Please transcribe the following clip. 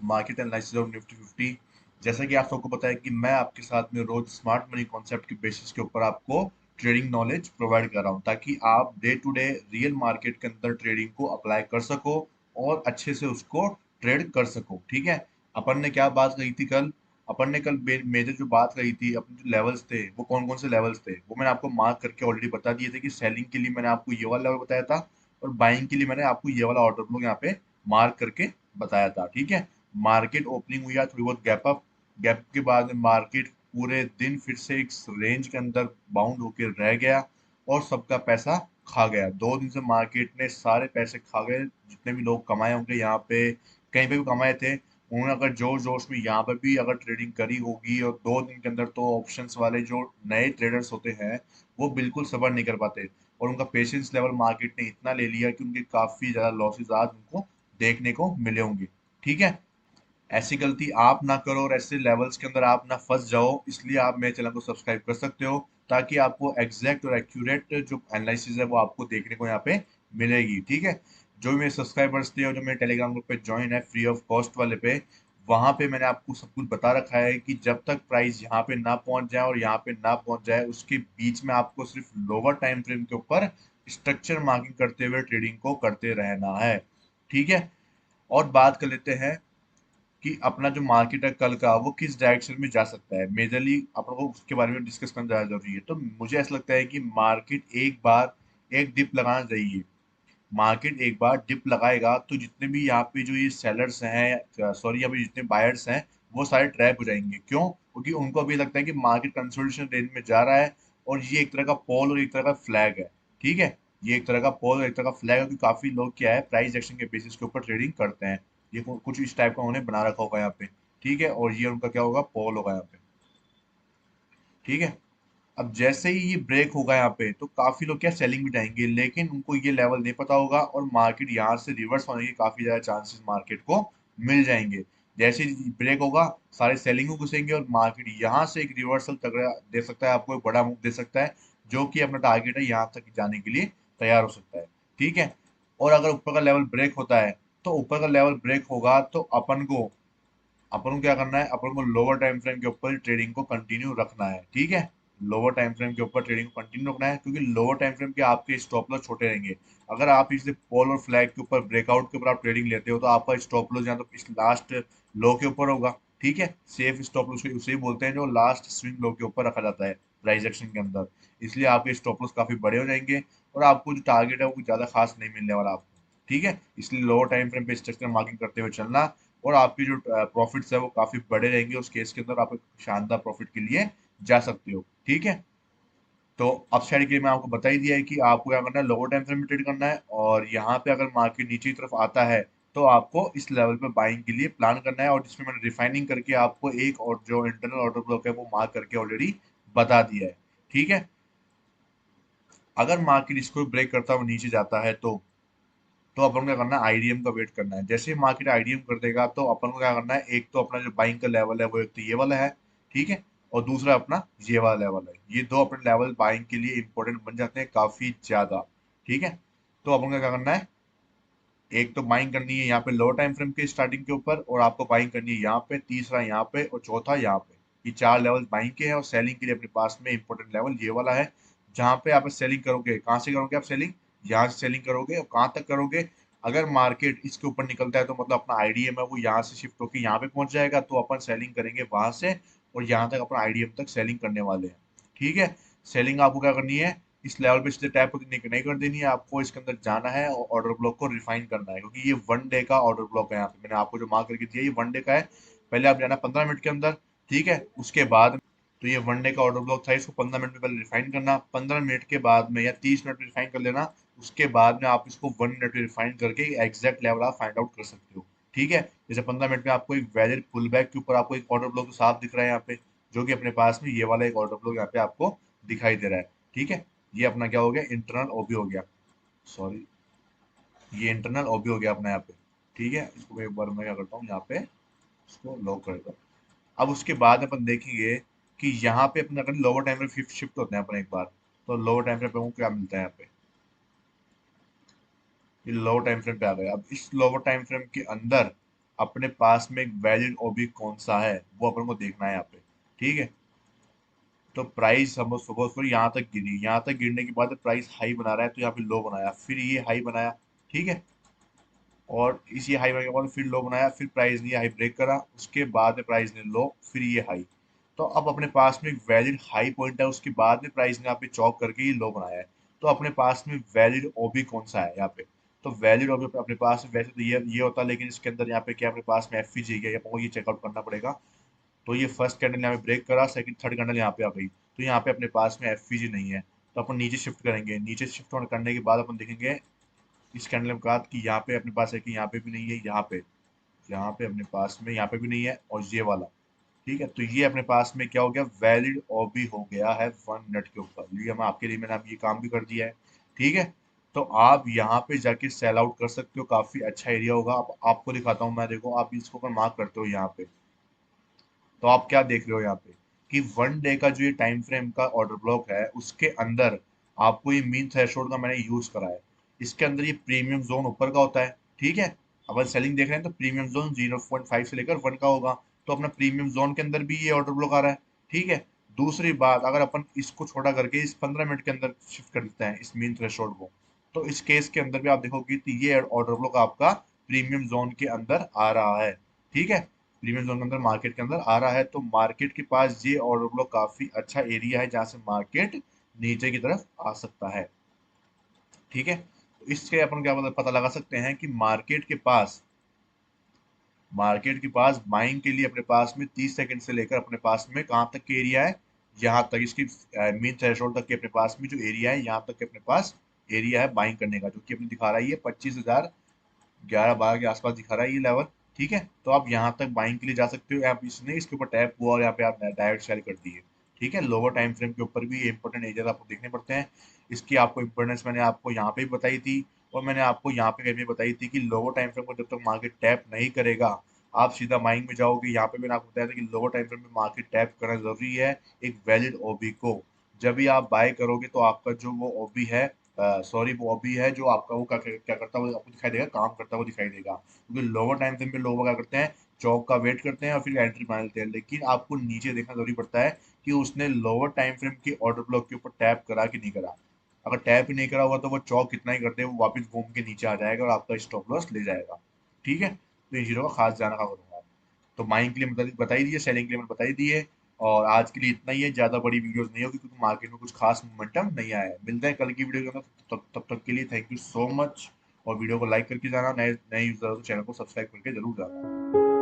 Market analysis of Nifty 50। जैसा कि आप सबको पता है कि मैं आपके साथ में रोज स्मार्ट मनी कॉन्सेप्ट के बेसिस के ऊपर आपको ट्रेडिंग नॉलेज प्रोवाइड कर रहा हूँ, ताकि आप day to day real market के अंदर ट्रेडिंग को अप्लाई कर सको और अच्छे से उसको ट्रेड कर सको। ठीक है। अपन ने क्या बात कही थी कल? अपन ने कल मेजर जो बात कही थी, अपने जो लेवल्स थे वो कौन कौन से लेवल्स थे वो मैंने आपको मार्क करके ऑलरेडी बता दिए थे कि सेलिंग के लिए मैंने आपको ये वाला लेवल बताया था और बाइंग के लिए मैंने आपको ये वाला ऑर्डर ब्लॉक यहाँ पे मार्क करके बताया था। ठीक है। मार्केट ओपनिंग हुई है, थोड़ी बहुत गैप अप, गैप के बाद में मार्केट पूरे दिन फिर से एक रेंज के अंदर बाउंड होकर रह गया और सबका पैसा खा गया। 2 दिन से मार्केट ने सारे पैसे खा गए, जितने भी लोग कमाए होंगे यहाँ पे, कहीं पे भी कमाए थे, उन्होंने अगर जोर जोश में यहाँ पे भी अगर ट्रेडिंग करी होगी, और 2 दिन के अंदर तो ऑप्शंस वाले जो नए ट्रेडर्स होते हैं वो बिल्कुल सबर नहीं कर पाते, और उनका पेशेंस लेवल मार्केट ने इतना ले लिया कि उनके काफी ज्यादा लॉसेस आज उनको देखने को मिले होंगे। ठीक है। ऐसी गलती आप ना करो और ऐसे लेवल्स के अंदर आप ना फंस जाओ, इसलिए आप मेरे चैनल को सब्सक्राइब कर सकते हो, ताकि आपको एग्जैक्ट और एक्यूरेट जो एनालिसिस है वो आपको देखने को यहाँ पे मिलेगी। ठीक है। जो भी मेरे सब्सक्राइबर्स थे और जो मेरे टेलीग्राम ग्रुप पे ज्वाइन है फ्री ऑफ कॉस्ट वाले पे, वहां पे मैंने आपको सब कुछ बता रखा है कि जब तक प्राइस यहाँ पे ना पहुंच जाए और यहाँ पे ना पहुंच जाए, उसके बीच में आपको सिर्फ लोअर टाइम फ्रेम के ऊपर स्ट्रक्चर मार्किंग करते हुए ट्रेडिंग को करते रहना है। ठीक है। और बात कर लेते हैं कि अपना जो मार्केट है कल का वो किस डायरेक्शन में जा सकता है। मेजरली अपन को उसके बारे में डिस्कस करना ज्यादा जरूरी है। तो मुझे ऐसा लगता है कि मार्केट एक बार एक डिप लगाना चाहिए। मार्केट एक बार डिप लगाएगा तो जितने भी यहाँ पे जो ये सेलर्स हैं, सॉरी यहाँ पे जितने बायर्स हैं, वो सारे ट्रैप हो जाएंगे। क्यों? क्योंकि उनको अभी लगता है कि मार्केट कंसोलिडेशन रेंज में जा रहा है, और ये एक तरह का पोल और एक तरह का फ्लैग है। ठीक है। ये एक तरह का पोल और एक तरह का फ्लैग है, क्योंकि काफी लोग क्या है प्राइस एक्शन के बेसिस के ऊपर ट्रेडिंग करते हैं। ये कुछ इस टाइप का उन्होंने बना रखा होगा यहाँ पे। ठीक है। और ये उनका क्या होगा, पोल होगा यहाँ पे। ठीक है। अब जैसे ही ये ब्रेक होगा यहाँ पे, तो काफी लोग क्या सेलिंग भी जाएंगे, लेकिन उनको ये लेवल नहीं पता होगा और मार्केट यहाँ से रिवर्स होने के काफी ज्यादा चांसेस मार्केट को मिल जाएंगे। जैसे ही ब्रेक होगा, सारे सेलिंग में घुसेंगे और मार्केट यहाँ से एक रिवर्सल तगड़ा दे सकता है, आपको एक बड़ा मूव दे सकता है, जो कि अपना टारगेट है यहाँ तक जाने के लिए तैयार हो सकता है। ठीक है। और अगर ऊपर का लेवल ब्रेक होता है, तो ऊपर का लेवल ब्रेक होगा तो अपन को क्या करना है, अपन को लोअर टाइम फ्रेम के ऊपर ट्रेडिंग को कंटिन्यू रखना है। ठीक है। लोअर टाइम फ्रेम के ऊपर ट्रेडिंग को कंटिन्यू रखना है, क्योंकि लोअर टाइम फ्रेम के आपके स्टॉप लॉस छोटे रहेंगे। अगर आप इसे पोल और फ्लैग के ऊपर ब्रेकआउट के ऊपर आप ट्रेडिंग लेते हो, तो आपका स्टॉप लॉस या तो इस लास्ट लो के ऊपर होगा। ठीक है। सेफ स्टॉप लॉस उसे ही बोलते हैं जो लास्ट स्विंग लो के ऊपर रखा जाता है प्राइस एक्शन के अंदर। इसलिए आपके स्टॉप लॉस काफी बड़े हो जाएंगे और आपको जो टारगेट है वो ज्यादा खास नहीं मिलने वाला आपको। ठीक है। इसलिए लोअर टाइम फ्रेम पे स्ट्रक्चर मार्किंग करते हुए चलना, और आपकी जो प्रॉफिट्स है वो काफी बड़े रहेंगे। उस केस के अंदर आप एक शानदार प्रॉफिट के लिए जा सकते हो। ठीक है। तो अपसाइड के लिए मैं आपको बता ही दिया है कि आपको क्या करना है, लोअर टाइम फ्रेम में ट्रेड करना है, और यहाँ पे अगर मार्केट नीचे की तरफ आता है तो आपको इस लेवल पे बाइंग के लिए प्लान करना है, और जिसमें मैंने रिफाइनिंग करके आपको एक और जो इंटरनल ऑर्डर ब्लॉक है वो मार्क करके ऑलरेडी बता दिया है। ठीक है। अगर मार्केट इसको ब्रेक करता हुआ नीचे जाता है, तो अपन को क्या करना है, आईडीएम का वेट करना है। जैसे ही मार्केट आईडीएम कर देगा, तो अपन को क्या करना है, एक तो अपना जो बाइंग का लेवल है वो एक तो ये वाला है। ठीक है। और दूसरा अपना ये वाला लेवल है। ये दो अपने लेवल बाइंग के लिए इंपॉर्टेंट बन जाते हैं काफी ज्यादा। ठीक है। तो अपन को क्या करना है, एक तो बाइंग करनी है यहाँ पे लोअर टाइम फ्रेम के स्टार्टिंग के ऊपर, और आपको बाइंग करनी है यहाँ पे, तीसरा यहाँ पे और चौथा यहाँ पे। ये 4 लेवल बाइंग के हैं, और सेलिंग के लिए अपने पास में इंपॉर्टेंट लेवल ये वाला है, जहाँ पे आप सेलिंग करोगे। कहाँ से करोगे आप सेलिंग? यहाँ से सेलिंग करोगे, और कहाँ तक करोगे? अगर मार्केट इसके ऊपर निकलता है तो मतलब अपना आईडीएम है वो यहाँ से शिफ्ट होकर यहाँ पे पहुंच जाएगा, तो अपन सेलिंग करेंगे वहां से, और यहाँ तक अपना आईडीएम तक सेलिंग करने वाले हैं। ठीक है। सेलिंग आपको क्या करनी है, इस लेवल पे सीधे टैप नहीं कर देनी है, आपको इसके अंदर जाना है और ऑर्डर ब्लॉक को रिफाइन करना है, क्योंकि ये 1 डे का ऑर्डर ब्लॉक है। यहाँ पे मैंने आपको जो मार्क करके दिया ये 1 डे का है। पहले आप जाना 15 मिनट के अंदर। ठीक है। उसके बाद तो ये 1 डे का ऑर्डर ब्लॉक था, इसको 15 मिनट में पहले रिफाइन करना, 15 मिनट के बाद में या 30 मिनट में रिफाइन कर लेना। उसके बाद में आप इसको 1 मिनट में रिफाइन करके एग्जैक्ट लेवल आप फाइंड आउट कर सकते हो। ठीक है। जैसे 15 मिनट में आपको एक वैलिड पुल बैक के ऊपर आपको एक ऑर्डर ब्लॉक साफ दिख रहा है यहाँ पे, जो कि अपने पास में ये वाला एक ऑर्डर ब्लॉक यहाँ पे आपको दिखाई दे रहा है। ठीक है। ये अपना क्या हो गया, इंटरनल ओबी हो गया। सॉरी, ये इंटरनल ओबी हो गया अपना यहाँ पे। ठीक है। इसको एक बार मैं क्या करता हूँ, यहाँ पे इसको लॉक कर देता हूँ। अब उसके बाद अपन देखेंगे कि यहाँ पे अपने अगर लोअर टाइम फ्रेम शिफ्ट होते हैं अपन एक बार, तो लोअर टाइम फ्रेम पे हमको क्या मिलता है यहाँ पे, ये लोअर टाइम फ्रेम पे आ गया। अब इस लोअर टाइम फ्रेम के अंदर अपने पास में एक वैलिड ओबी कौन सा है वो अपन को देखना है यहाँ पे। ठीक है, तो प्राइस हम सुबह फिर यहाँ तक गिरी, यहाँ तक गिरने के बाद प्राइस हाई बना रहा है, तो यहाँ पे लो बनाया, फिर ये हाई बनाया। ठीक है, और इसी हाई बनने के बाद फिर लो बनाया, फिर प्राइस ने हाई ब्रेक करा, उसके बाद में प्राइस ने लो, फिर ये हाई। तो अब अपने पास में एक वैलिड हाई पॉइंट है, उसके बाद में प्राइस ने यहाँ पे चौक करके ये लो बनाया है। तो अपने पास में वैलिड ओबी कौन सा है यहाँ पे? तो वैलिड ओबी अपने पास में वैसे तो ये होता है, लेकिन इसके अंदर यहाँ पे क्या अपने पास में एफ है, आपको ये चेकआउट करना पड़ेगा। तो ये फर्स्ट कैंडल यहाँ पे ब्रेक करा, सेकंड थर्ड कैंडल यहाँ पे आ गई, तो यहाँ पे अपने पास में एफ नहीं है। तो अपन नीचे शिफ्ट करेंगे, नीचे शिफ्ट करने के बाद अपन देखेंगे इस कैंडल के बाद कि यहाँ पे अपने पास है कि यहाँ पे भी नहीं है, यहाँ पे अपने पास में यहाँ पे भी नहीं है, और ये वाला। ठीक है, तो ये अपने पास में क्या हो गया, वैलिड ओबी हो गया है 1 मिनट के ऊपर। ये हम आपके लिए, मैंने अब ये काम भी कर दिया है। ठीक है, तो आप यहाँ पे जाके सेल आउट कर सकते हो, काफी अच्छा एरिया होगा। आपको दिखाता हूँ मैं, देखो आप इसको अगर मार्क करते हो यहाँ पे, तो आप क्या देख रहे हो यहाँ पे कि 1 डे का जो ये टाइम फ्रेम का ऑर्डर ब्लॉक है, उसके अंदर आपको ये मीन थ्रेशोल्ड का मैंने यूज करा है। इसके अंदर ये प्रीमियम जोन ऊपर का होता है। ठीक है, अब सेलिंग देख रहे हैं तो प्रीमियम जोन 0.5 से लेकर 1 का होगा, तो अपना प्रीमियम जोन के अंदर भी ये ऑर्डर ब्लॉक आ रहा है। ठीक है, दूसरी बात, अगर अपन इसको छोटा करके इस 15 मिनट के अंदर शिफ्ट कर देते हैं इस मीन थ्रेशोल्ड को, तो इस केस के अंदर भी आप देखोगे कि ये ऑर्डर ब्लॉक आपका प्रीमियम जोन के अंदर आ रहा है। ठीक है, प्रीमियम जोन के अंदर मार्केट के अंदर आ रहा है, तो मार्केट के पास ये ऑर्डर ब्लॉक काफी अच्छा एरिया है जहां से मार्केट नीचे की तरफ आ सकता है। ठीक है, तो इससे अपन क्या पता लगा सकते हैं कि मार्केट के पास बाइंग के लिए अपने पास में 30 सेकंड से लेकर अपने पास में कहाँ तक के एरिया है, यहाँ तक इसकी मीन थ्रेशोल्ड तक के अपने पास में जो एरिया है, यहाँ तक के अपने पास एरिया है बाइंग करने का, जो कि अपने दिखा रहा है ये 25,011-12 के आसपास दिखा रहा है ये लेवल। ठीक है, तो आप यहाँ तक बाइंग के लिए जा सकते हो। आप इसने इसके ऊपर टैप हुआ और यहाँ पे आप डायरेक्ट सेल कर दिए। ठीक है, लोअर टाइम फ्रेम के ऊपर भी इंपॉर्टेंट एरिया आपको देखने पड़ते हैं। इसकी आपको इंपॉर्टेंस मैंने आपको यहाँ पे भी बताई थी, और मैंने आपको यहाँ पे भी बताई थी कि लोअर टाइम फ्रेम को जब तक मार्केट टैप नहीं करेगा, आप सीधा बाइंग में जाओगे। यहाँ पे मैंने आपको बताया था कि लोअर टाइम फ्रेम में मार्केट टैप करना जरूरी है एक वैलिड ओबी को। जब भी आप बाय करोगे तो आपका जो वो ओबी है, सॉरी वो अभी है जो आपका, वो क्या करता है, वो आपको दिखाई देगा, काम करता हुआ दिखाई देगा। क्योंकि लोअर टाइम फ्रेम पे लोग क्या करते हैं, चौक का वेट करते हैं और फिर एंट्री बना लेते हैं, लेकिन आपको नीचे देखना जरूरी पड़ता है कि उसने लोअर टाइम फ्रेम के ऑर्डर ब्लॉक के ऊपर टैप करा कि नहीं करा। अगर टैप ही नहीं करा होगा तो वो चौक कितना ही कर दे, वो वापस घूम के नीचे आ जाएगा और आपका स्टॉप लॉस ले जाएगा। ठीक है, तो इन चीजों का खास ध्यान रखा करूंगा। तो बाइंग के लिए बता ही दिए, सेलिंग के लिए मैंने बता ही दिए। और आज के लिए इतना ही है, ज्यादा बड़ी वीडियोस नहीं होगी क्योंकि मार्केट में कुछ खास मोमेंटम नहीं आया है। मिलते हैं कल की वीडियो के अंदर, तब तक के लिए थैंक यू सो मच। और वीडियो को लाइक करके जाना, नए नए यूजर तो चैनल को सब्सक्राइब करके जरूर जाना।